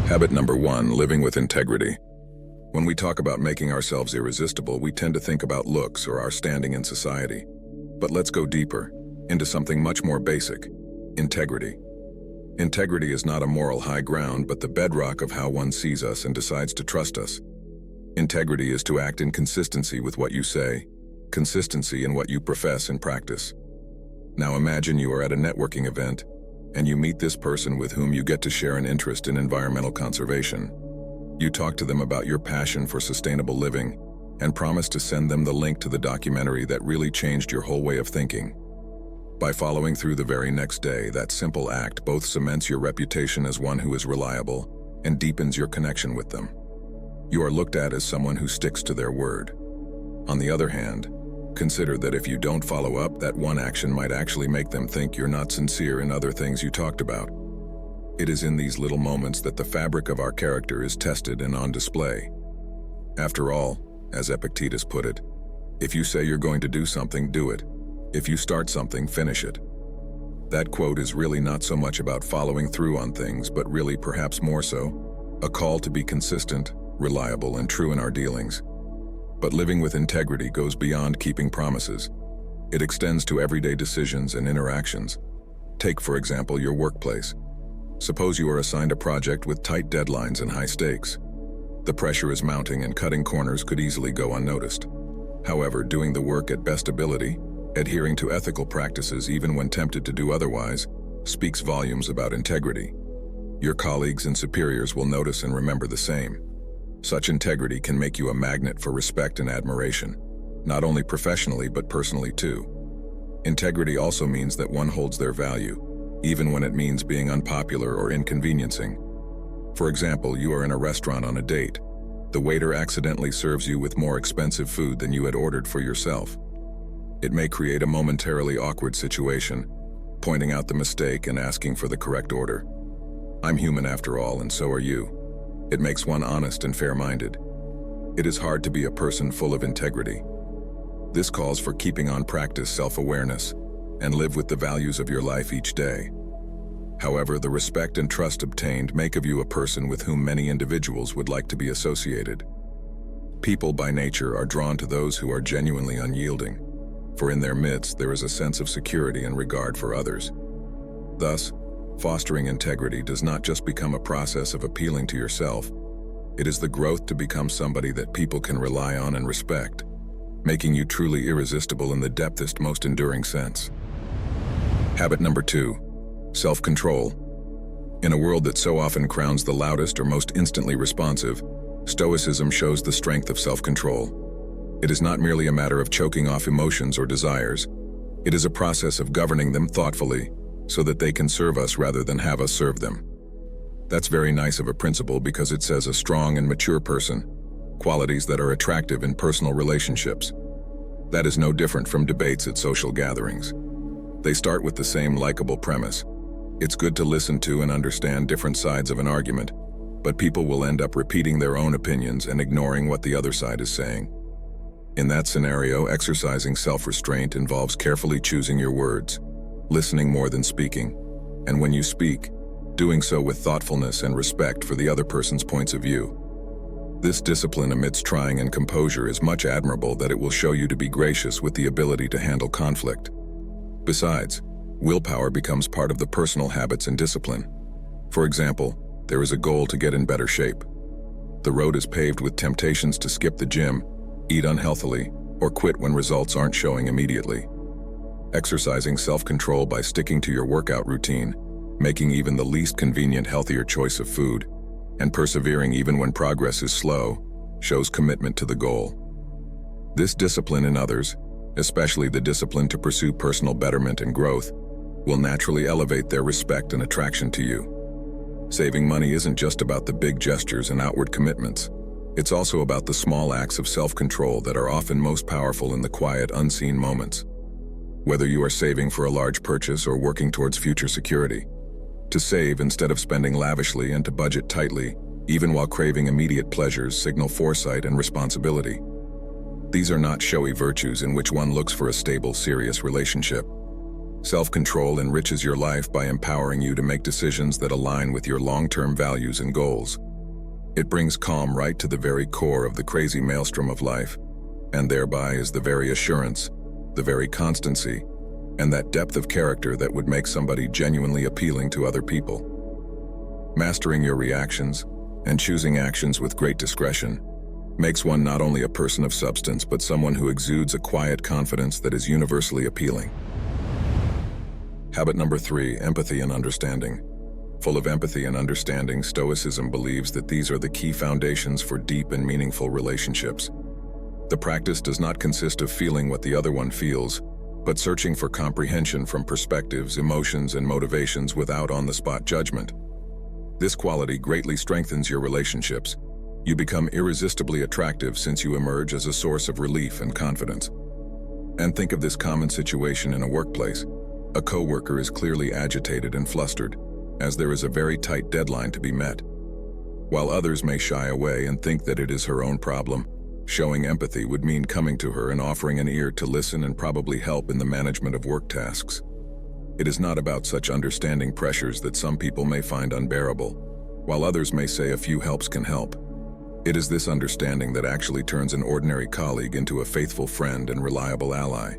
Habit number 1, living with integrity. When we talk about making ourselves irresistible, we tend to think about looks or our standing in society. But let's go deeper, into something much more basic: integrity. Integrity is not a moral high ground, but the bedrock of how one sees us and decides to trust us. Integrity is to act in consistency with what you say, consistency in what you profess and practice. Now imagine you are at a networking event, and you meet this person with whom you get to share an interest in environmental conservation. You talk to them about your passion for sustainable living, and promise to send them the link to the documentary that really changed your whole way of thinking. By following through the very next day, that simple act both cements your reputation as one who is reliable and deepens your connection with them. You are looked at as someone who sticks to their word. On the other hand, consider that if you don't follow up, that one action might actually make them think you're not sincere in other things you talked about. It is in these little moments that the fabric of our character is tested and on display. After all, as Epictetus put it, if you say you're going to do something, do it. If you start something, finish it. That quote is really not so much about following through on things, but really perhaps more so, a call to be consistent, reliable, and true in our dealings. But living with integrity goes beyond keeping promises. It extends to everyday decisions and interactions. Take, for example, your workplace. Suppose you are assigned a project with tight deadlines and high stakes. The pressure is mounting and cutting corners could easily go unnoticed. However, doing the work at best ability, adhering to ethical practices even when tempted to do otherwise, speaks volumes about integrity. Your colleagues and superiors will notice and remember the same. Such integrity can make you a magnet for respect and admiration, not only professionally but personally too. Integrity also means that one holds their value, even when it means being unpopular or inconveniencing. For example, you are in a restaurant on a date. The waiter accidentally serves you with more expensive food than you had ordered for yourself. It may create a momentarily awkward situation, pointing out the mistake and asking for the correct order. I'm human after all, and so are you. It makes one honest and fair-minded. It is hard to be a person full of integrity. This calls for keeping on practice self-awareness and live with the values of your life each day. However, the respect and trust obtained make of you a person with whom many individuals would like to be associated. People by nature are drawn to those who are genuinely unyielding, for in their midst there is a sense of security and regard for others. Thus, fostering integrity does not just become a process of appealing to yourself. It is the growth to become somebody that people can rely on and respect, making you truly irresistible in the depthest, most enduring sense. Habit number 2, self-control. In a world that so often crowns the loudest or most instantly responsive, Stoicism shows the strength of self-control. It is not merely a matter of choking off emotions or desires. It is a process of governing them thoughtfully, so that they can serve us rather than have us serve them. That's very nice of a principle because it says a strong and mature person, qualities that are attractive in personal relationships. That is no different from debates at social gatherings. They start with the same likable premise. It's good to listen to and understand different sides of an argument, but people will end up repeating their own opinions and ignoring what the other side is saying. In that scenario, exercising self-restraint involves carefully choosing your words, listening more than speaking, and when you speak, doing so with thoughtfulness and respect for the other person's points of view. This discipline amidst trying and composure is much admirable that it will show you to be gracious with the ability to handle conflict. Besides, willpower becomes part of the personal habits and discipline. For example, there is a goal to get in better shape. The road is paved with temptations to skip the gym, eat unhealthily, or quit when results aren't showing immediately. Exercising self-control by sticking to your workout routine, making even the least convenient healthier choice of food, and persevering even when progress is slow, shows commitment to the goal. This discipline in others, especially the discipline to pursue personal betterment and growth, will naturally elevate their respect and attraction to you. Saving money isn't just about the big gestures and outward commitments. It's also about the small acts of self-control that are often most powerful in the quiet, unseen moments. Whether you are saving for a large purchase or working towards future security, to save instead of spending lavishly and to budget tightly, even while craving immediate pleasures, signal foresight and responsibility. These are not showy virtues in which one looks for a stable, serious relationship. Self-control enriches your life by empowering you to make decisions that align with your long-term values and goals. It brings calm right to the very core of the crazy maelstrom of life, and thereby is the very assurance, the very constancy, and that depth of character that would make somebody genuinely appealing to other people. Mastering your reactions and choosing actions with great discretion makes one not only a person of substance but someone who exudes a quiet confidence that is universally appealing. Habit number 3, empathy and understanding. Full of empathy and understanding, Stoicism believes that these are the key foundations for deep and meaningful relationships. The practice does not consist of feeling what the other one feels, but searching for comprehension from perspectives, emotions, and motivations without on-the-spot judgment. This quality greatly strengthens your relationships. You become irresistibly attractive since you emerge as a source of relief and confidence. And think of this common situation in a workplace. A coworker is clearly agitated and flustered, as there is a very tight deadline to be met. While others may shy away and think that it is her own problem, showing empathy would mean coming to her and offering an ear to listen and probably help in the management of work tasks. It is not about such understanding pressures that some people may find unbearable, while others may say a few helps can help. It is this understanding that actually turns an ordinary colleague into a faithful friend and reliable ally.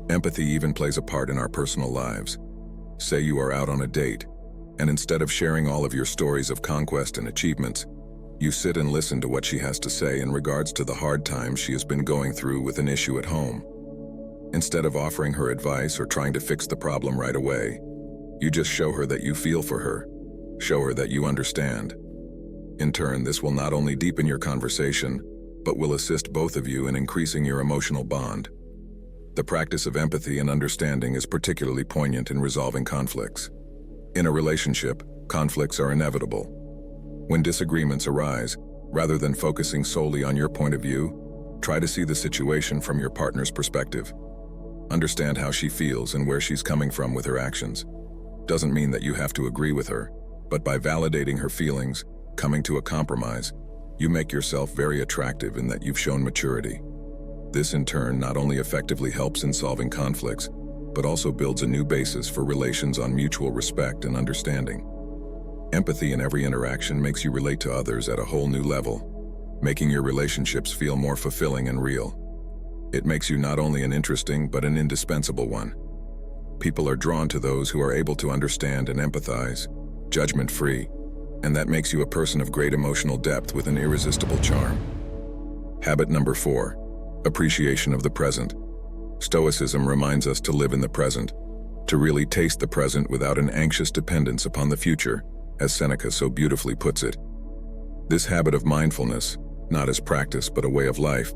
Empathy even plays a part in our personal lives. Say you are out on a date, and instead of sharing all of your stories of conquest and achievements, you sit and listen to what she has to say in regards to the hard times she has been going through with an issue at home. Instead of offering her advice or trying to fix the problem right away, you just show her that you feel for her, show her that you understand. In turn, this will not only deepen your conversation, but will assist both of you in increasing your emotional bond. The practice of empathy and understanding is particularly poignant in resolving conflicts. In a relationship, conflicts are inevitable. When disagreements arise, rather than focusing solely on your point of view, try to see the situation from your partner's perspective. Understand how she feels and where she's coming from with her actions. Doesn't mean that you have to agree with her, but by validating her feelings, coming to a compromise, you make yourself very attractive in that you've shown maturity. This in turn not only effectively helps in solving conflicts, but also builds a new basis for relations on mutual respect and understanding. Empathy in every interaction makes you relate to others at a whole new level, making your relationships feel more fulfilling and real. It makes you not only an interesting but an indispensable one. People are drawn to those who are able to understand and empathize, judgment-free, and that makes you a person of great emotional depth with an irresistible charm. Habit number 4. Appreciation of the present. Stoicism reminds us to live in the present, to really taste the present without an anxious dependence upon the future, as Seneca so beautifully puts it. This habit of mindfulness, not as practice but a way of life,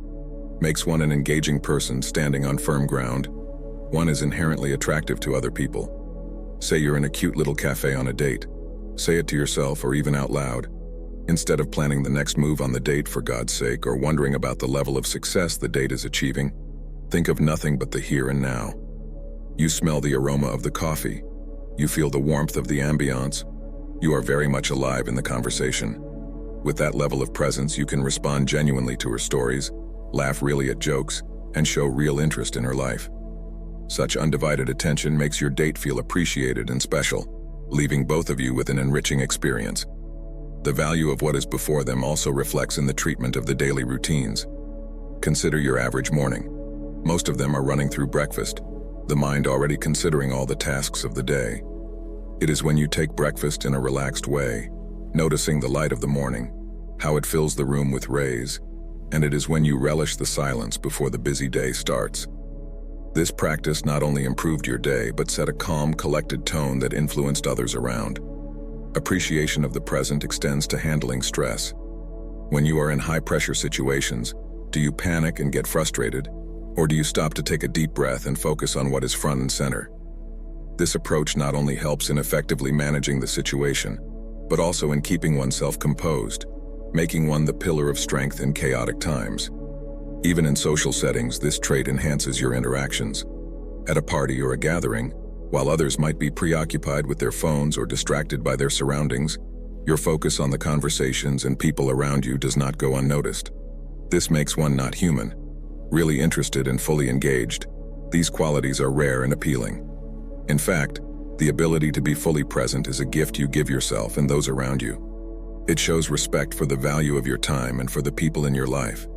makes one an engaging person standing on firm ground. One is inherently attractive to other people. Say you're in a cute little cafe on a date. Say it to yourself or even out loud. Instead of planning the next move on the date for God's sake or wondering about the level of success the date is achieving, think of nothing but the here and now. You smell the aroma of the coffee. You feel the warmth of the ambiance. You are very much alive in the conversation. With that level of presence, you can respond genuinely to her stories, laugh really at jokes, and show real interest in her life. Such undivided attention makes your date feel appreciated and special, leaving both of you with an enriching experience. The value of what is before them also reflects in the treatment of the daily routines. Consider your average morning. Most of them are running through breakfast, the mind already considering all the tasks of the day. It is when you take breakfast in a relaxed way, noticing the light of the morning, how it fills the room with rays, and it is when you relish the silence before the busy day starts. This practice not only improved your day, but set a calm, collected tone that influenced others around. Appreciation of the present extends to handling stress. When you are in high-pressure situations, do you panic and get frustrated, or do you stop to take a deep breath and focus on what is front and center? This approach not only helps in effectively managing the situation, but also in keeping oneself composed, making one the pillar of strength in chaotic times. Even in social settings, this trait enhances your interactions. At a party or a gathering, while others might be preoccupied with their phones or distracted by their surroundings, your focus on the conversations and people around you does not go unnoticed. This makes one not human, really interested and fully engaged. These qualities are rare and appealing. In fact, the ability to be fully present is a gift you give yourself and those around you. It shows respect for the value of your time and for the people in your life.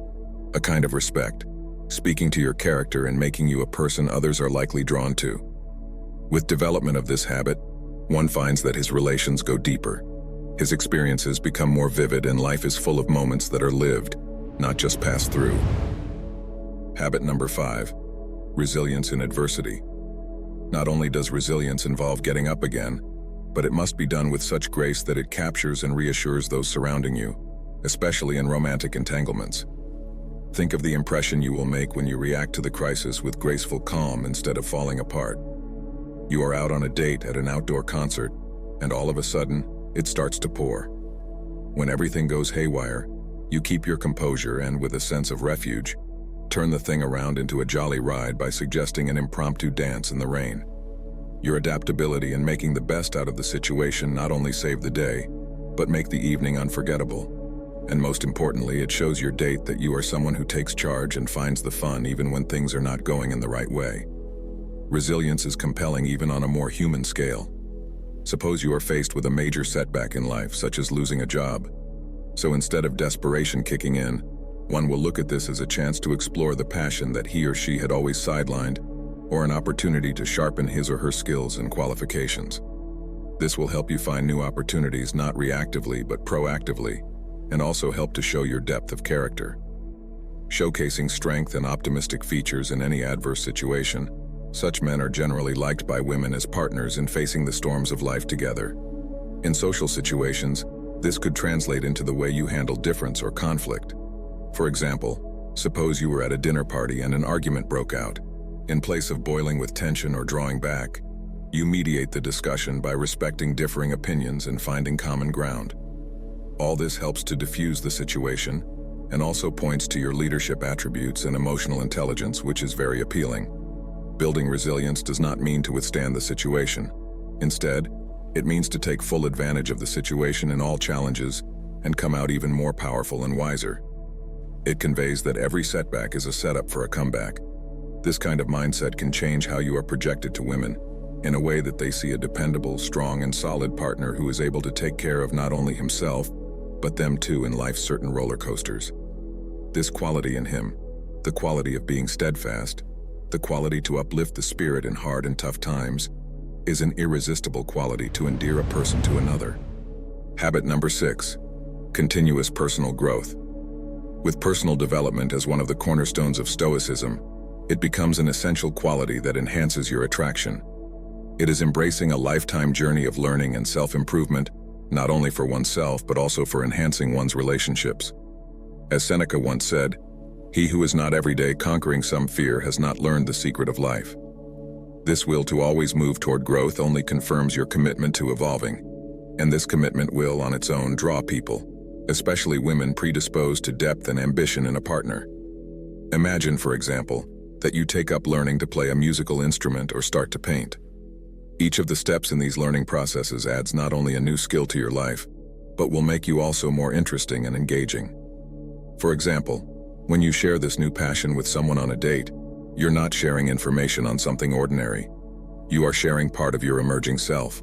A kind of respect, speaking to your character and making you a person others are likely drawn to. With development of this habit, one finds that his relations go deeper. His experiences become more vivid and life is full of moments that are lived, not just passed through. Habit number 5, resilience in adversity. Not only does resilience involve getting up again, but it must be done with such grace that it captures and reassures those surrounding you, especially in romantic entanglements. Think of the impression you will make when you react to the crisis with graceful calm instead of falling apart. You are out on a date at an outdoor concert, and all of a sudden, it starts to pour. When everything goes haywire, you keep your composure and, with a sense of refuge, turn the thing around into a jolly ride by suggesting an impromptu dance in the rain. Your adaptability in making the best out of the situation not only save the day, but make the evening unforgettable. And most importantly, it shows your date that you are someone who takes charge and finds the fun even when things are not going in the right way. Resilience is compelling even on a more human scale. Suppose you are faced with a major setback in life, such as losing a job. So instead of desperation kicking in, one will look at this as a chance to explore the passion that he or she had always sidelined, or an opportunity to sharpen his or her skills and qualifications. This will help you find new opportunities not reactively but proactively, and also help to show your depth of character. Showcasing strength and optimistic features in any adverse situation, such men are generally liked by women as partners in facing the storms of life together. In social situations, this could translate into the way you handle difference or conflict. For example, suppose you were at a dinner party and an argument broke out. In place of boiling with tension or drawing back, you mediate the discussion by respecting differing opinions and finding common ground. All this helps to diffuse the situation and also points to your leadership attributes and emotional intelligence, which is very appealing. Building resilience does not mean to withstand the situation. Instead, it means to take full advantage of the situation and all challenges and come out even more powerful and wiser. It conveys that every setback is a setup for a comeback. This kind of mindset can change how you are projected to women, in a way that they see a dependable, strong, and solid partner who is able to take care of not only himself, but them too in life's certain roller coasters. This quality in him, the quality of being steadfast, the quality to uplift the spirit in hard and tough times, is an irresistible quality to endear a person to another. Habit number 6, continuous personal growth. With personal development as one of the cornerstones of Stoicism, it becomes an essential quality that enhances your attraction. It is embracing a lifetime journey of learning and self-improvement, not only for oneself but also for enhancing one's relationships. As Seneca once said, "He who is not every day conquering some fear has not learned the secret of life." This will to always move toward growth only confirms your commitment to evolving, and this commitment will on its own draw people, especially women predisposed to depth and ambition in a partner. Imagine, for example, that you take up learning to play a musical instrument or start to paint. Each of the steps in these learning processes adds not only a new skill to your life, but will make you also more interesting and engaging. For example, when you share this new passion with someone on a date, you're not sharing information on something ordinary. You are sharing part of your emerging self.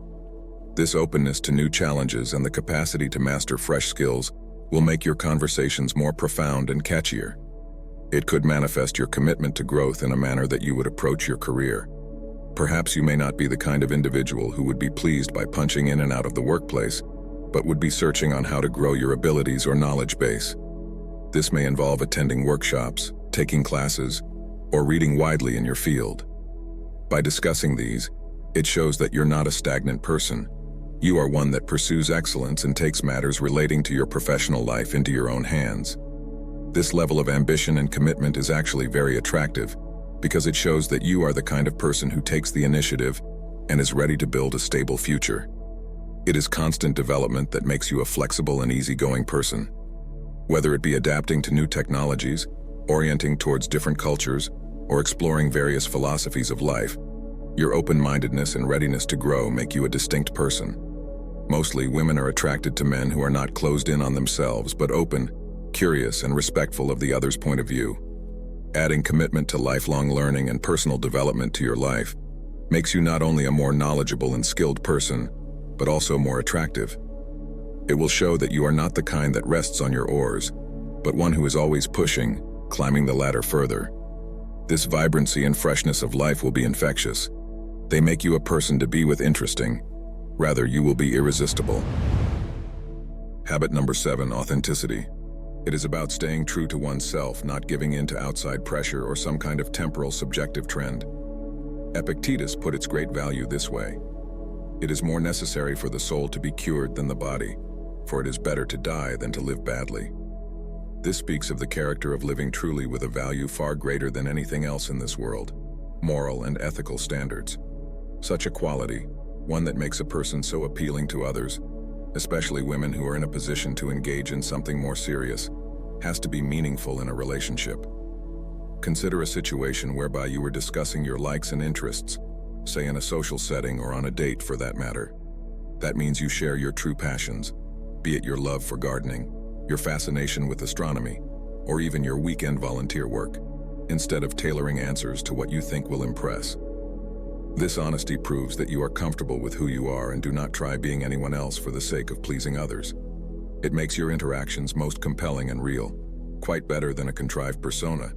This openness to new challenges and the capacity to master fresh skills will make your conversations more profound and catchier. It could manifest your commitment to growth in a manner that you would approach your career. Perhaps you may not be the kind of individual who would be pleased by punching in and out of the workplace, but would be searching on how to grow your abilities or knowledge base. This may involve attending workshops, taking classes, or reading widely in your field. By discussing these, it shows that you're not a stagnant person. You are one that pursues excellence and takes matters relating to your professional life into your own hands. This level of ambition and commitment is actually very attractive because it shows that you are the kind of person who takes the initiative and is ready to build a stable future. It is constant development that makes you a flexible and easygoing person. Whether it be adapting to new technologies, orienting towards different cultures, or exploring various philosophies of life, your open-mindedness and readiness to grow make you a distinct person. Mostly, women are attracted to men who are not closed in on themselves, but open, curious, and respectful of the other's point of view. Adding commitment to lifelong learning and personal development to your life makes you not only a more knowledgeable and skilled person, but also more attractive. It will show that you are not the kind that rests on your oars, but one who is always pushing, climbing the ladder further. This vibrancy and freshness of life will be infectious. They make you a person to be with interesting. Rather, you will be irresistible. Habit number 7, authenticity. It is about staying true to oneself, not giving in to outside pressure or some kind of temporal subjective trend. Epictetus put its great value this way: "It is more necessary for the soul to be cured than the body, for it is better to die than to live badly." This speaks of the character of living truly with a value far greater than anything else in this world: moral and ethical standards. Such a quality, one that makes a person so appealing to others, especially women who are in a position to engage in something more serious, has to be meaningful in a relationship. Consider a situation whereby you were discussing your likes and interests, say in a social setting or on a date for that matter. That means you share your true passions, be it your love for gardening, your fascination with astronomy, or even your weekend volunteer work, instead of tailoring answers to what you think will impress. This honesty proves that you are comfortable with who you are and do not try being anyone else for the sake of pleasing others. It makes your interactions most compelling and real, quite better than a contrived persona.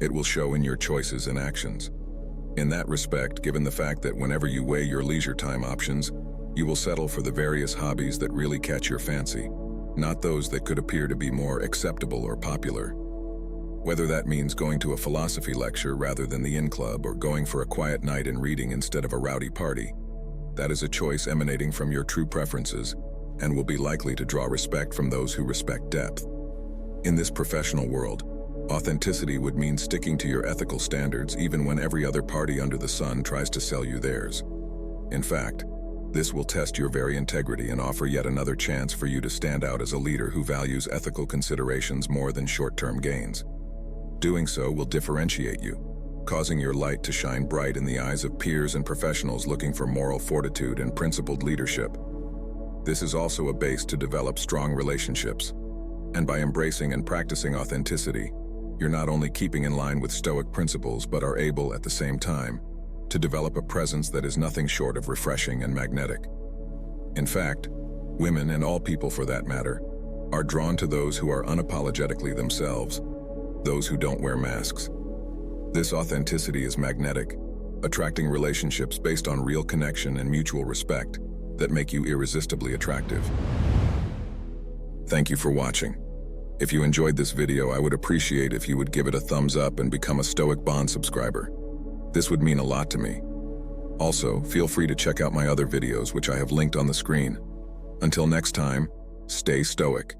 It will show in your choices and actions. In that respect, given the fact that whenever you weigh your leisure time options, you will settle for the various hobbies that really catch your fancy, not those that could appear to be more acceptable or popular. Whether that means going to a philosophy lecture rather than the in-club or going for a quiet night and reading instead of a rowdy party, that is a choice emanating from your true preferences and will be likely to draw respect from those who respect depth. In this professional world, authenticity would mean sticking to your ethical standards even when every other party under the sun tries to sell you theirs. In fact, this will test your very integrity and offer yet another chance for you to stand out as a leader who values ethical considerations more than short-term gains. Doing so will differentiate you, causing your light to shine bright in the eyes of peers and professionals looking for moral fortitude and principled leadership. This is also a base to develop strong relationships. And by embracing and practicing authenticity, you're not only keeping in line with Stoic principles but are able, at the same time, to develop a presence that is nothing short of refreshing and magnetic. In fact, women, and all people for that matter, are drawn to those who are unapologetically themselves, those who don't wear masks. This authenticity is magnetic, attracting relationships based on real connection and mutual respect that make you irresistibly attractive. Thank you for watching. If you enjoyed this video, I would appreciate if you would give it a thumbs up and become a Stoic Bond subscriber. This would mean a lot to me. Also, feel free to check out my other videos, which I have linked on the screen. Until next time, stay stoic.